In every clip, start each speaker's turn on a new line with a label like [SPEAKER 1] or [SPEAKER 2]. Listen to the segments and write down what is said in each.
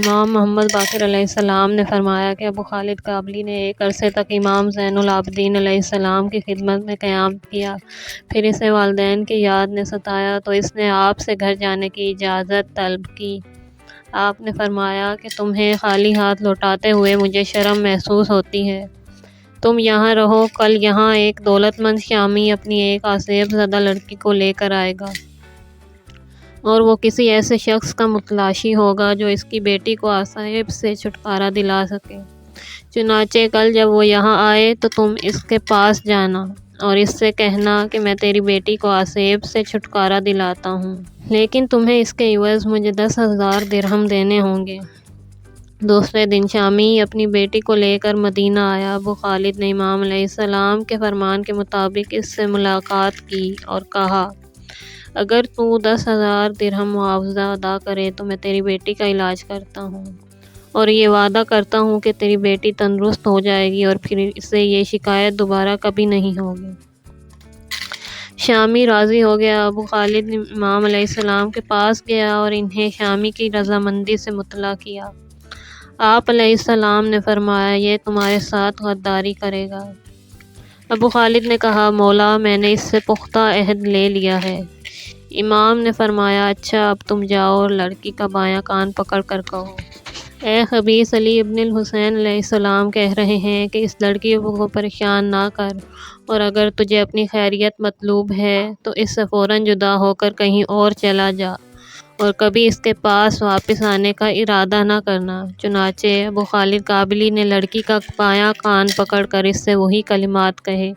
[SPEAKER 1] امام محمد باقر علیہ السلام نے فرمایا کہ ابو خالد کابلی نے ایک عرصے تک امام زین العابدین علیہ السلام کی خدمت میں قیام کیا، پھر اسے والدین کی یاد نے ستایا تو اس نے آپ سے گھر جانے کی اجازت طلب کی۔ آپ نے فرمایا کہ تمہیں خالی ہاتھ لوٹاتے ہوئے مجھے شرم محسوس ہوتی ہے، تم یہاں رہو، کل یہاں ایک دولت مند شامی اپنی ایک آسیب زدہ لڑکی کو لے کر آئے گا، اور وہ کسی ایسے شخص کا متلاشی ہوگا جو اس کی بیٹی کو آسیب سے چھٹکارا دلا سکے۔ چنانچہ کل جب وہ یہاں آئے تو تم اس کے پاس جانا اور اس سے کہنا کہ میں تیری بیٹی کو آسیب سے چھٹکارا دلاتا ہوں، لیکن تمہیں اس کے عوض مجھے 10,000 درہم دینے ہوں گے۔ دوسرے دن شامی اپنی بیٹی کو لے کر مدینہ آیا۔ ابو خالد نے امام علیہ السلام کے فرمان کے مطابق اس سے ملاقات کی اور کہا، اگر تو 10,000 درہم معاوضہ ادا کرے تو میں تیری بیٹی کا علاج کرتا ہوں، اور یہ وعدہ کرتا ہوں کہ تیری بیٹی تندرست ہو جائے گی اور پھر اسے یہ شکایت دوبارہ کبھی نہیں ہوگی۔ شامی راضی ہو گیا۔ ابو خالد امام علیہ السلام کے پاس گیا اور انہیں شامی کی رضامندی سے مطلع کیا۔ آپ علیہ السلام نے فرمایا، یہ تمہارے ساتھ غداری کرے گا۔ ابو خالد نے کہا، مولا، میں نے اس سے پختہ عہد لے لیا ہے۔ امام نے فرمایا، اچھا، اب تم جاؤ اور لڑکی کا بایاں کان پکڑ کر کہو، اے خبیث، علی ابن الحسین علیہ السلام کہہ رہے ہیں کہ اس لڑکی کو پریشان نہ کر، اور اگر تجھے اپنی خیریت مطلوب ہے تو اس سے فوراً جدا ہو کر کہیں اور چلا جا اور کبھی اس کے پاس واپس آنے کا ارادہ نہ کرنا۔ چنانچہ ابو خالد کابلی نے لڑکی کا بایاں کان پکڑ کر اس سے وہی کلمات کہے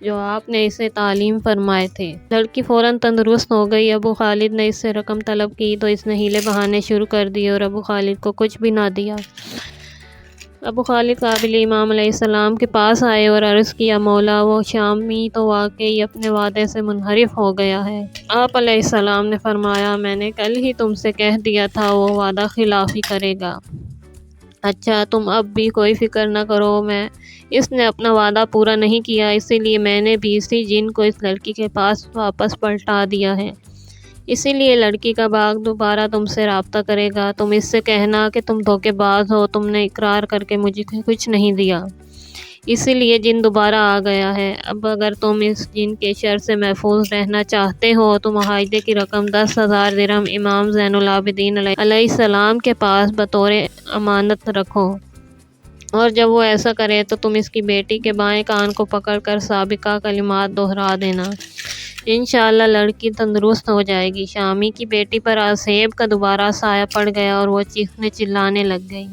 [SPEAKER 1] جو آپ نے اسے تعلیم فرمائے تھے۔ لڑکی فوراً تندرست ہو گئی۔ ابو خالد نے اس سے رقم طلب کی تو اس نے ہیلے بہانے شروع کر دیے اور ابو خالد کو کچھ بھی نہ دیا۔ ابو خالد کابلی امام علیہ السلام کے پاس آئے اور عرض کیا، مولا، وہ شامی تو واقعی اپنے وعدے سے منحرف ہو گیا ہے۔ آپ علیہ السلام نے فرمایا، میں نے کل ہی تم سے کہہ دیا تھا وہ وعدہ خلافی کرے گا۔ اچھا، تم اب بھی کوئی فکر نہ کرو، اس نے اپنا وعدہ پورا نہیں کیا، اسی لیے میں نے بھی اسی جن کو اس لڑکی کے پاس واپس پلٹا دیا ہے، اسی لیے لڑکی کا باغ دوبارہ تم سے رابطہ کرے گا۔ تم اس سے کہنا کہ تم دھوکے باز ہو، تم نے اقرار کر کے مجھے کچھ نہیں دیا، اسی لیے جن دوبارہ آ گیا ہے۔ اب اگر تم اس جن کے شر سے محفوظ رہنا چاہتے ہو تو معاہدے کی رقم 10,000 درہم امام زین العابدین علیہ السلام کے پاس بطور امانت رکھو، اور جب وہ ایسا کرے تو تم اس کی بیٹی کے بائیں کان کو پکڑ کر سابقہ کلمات دہرا دینا، انشاءاللہ لڑکی تندرست ہو جائے گی۔ شامی کی بیٹی پر آسیب کا دوبارہ سایہ پڑ گیا اور وہ چیخنے چلانے لگ گئی۔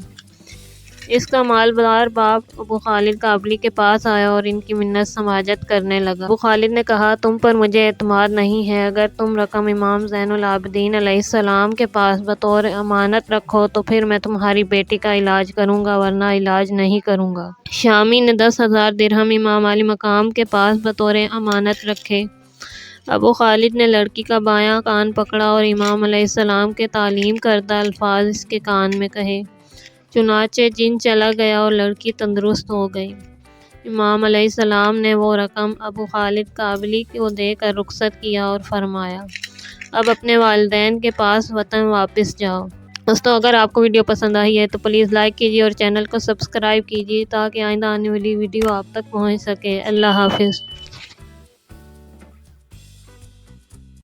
[SPEAKER 1] اس کا مالدار باپ ابو خالد کابلی کے پاس آیا اور ان کی منت سماجت کرنے لگا۔ ابو خالد نے کہا، تم پر مجھے اعتماد نہیں ہے، اگر تم رقم امام زین العابدین علیہ السلام کے پاس بطور امانت رکھو تو پھر میں تمہاری بیٹی کا علاج کروں گا، ورنہ علاج نہیں کروں گا۔ شامی نے 10,000 درہم امام علی مقام کے پاس بطور امانت رکھے۔ ابو خالد نے لڑکی کا بایاں کان پکڑا اور امام علیہ السلام کے تعلیم کردہ الفاظ اس کے کان میں کہے۔ چنانچہ جن چلا گیا اور لڑکی تندرست ہو گئی۔ امام علیہ السلام نے وہ رقم ابو خالد کابلی کو دے کر رخصت کیا اور فرمایا، اب اپنے والدین کے پاس وطن واپس جاؤ۔ دوستو، اگر آپ کو ویڈیو پسند آئی ہے تو پلیز لائک کیجیے اور چینل کو سبسکرائب کیجیے تاکہ آئندہ آنے والی ویڈیو آپ تک پہنچ سکے۔ اللہ حافظ۔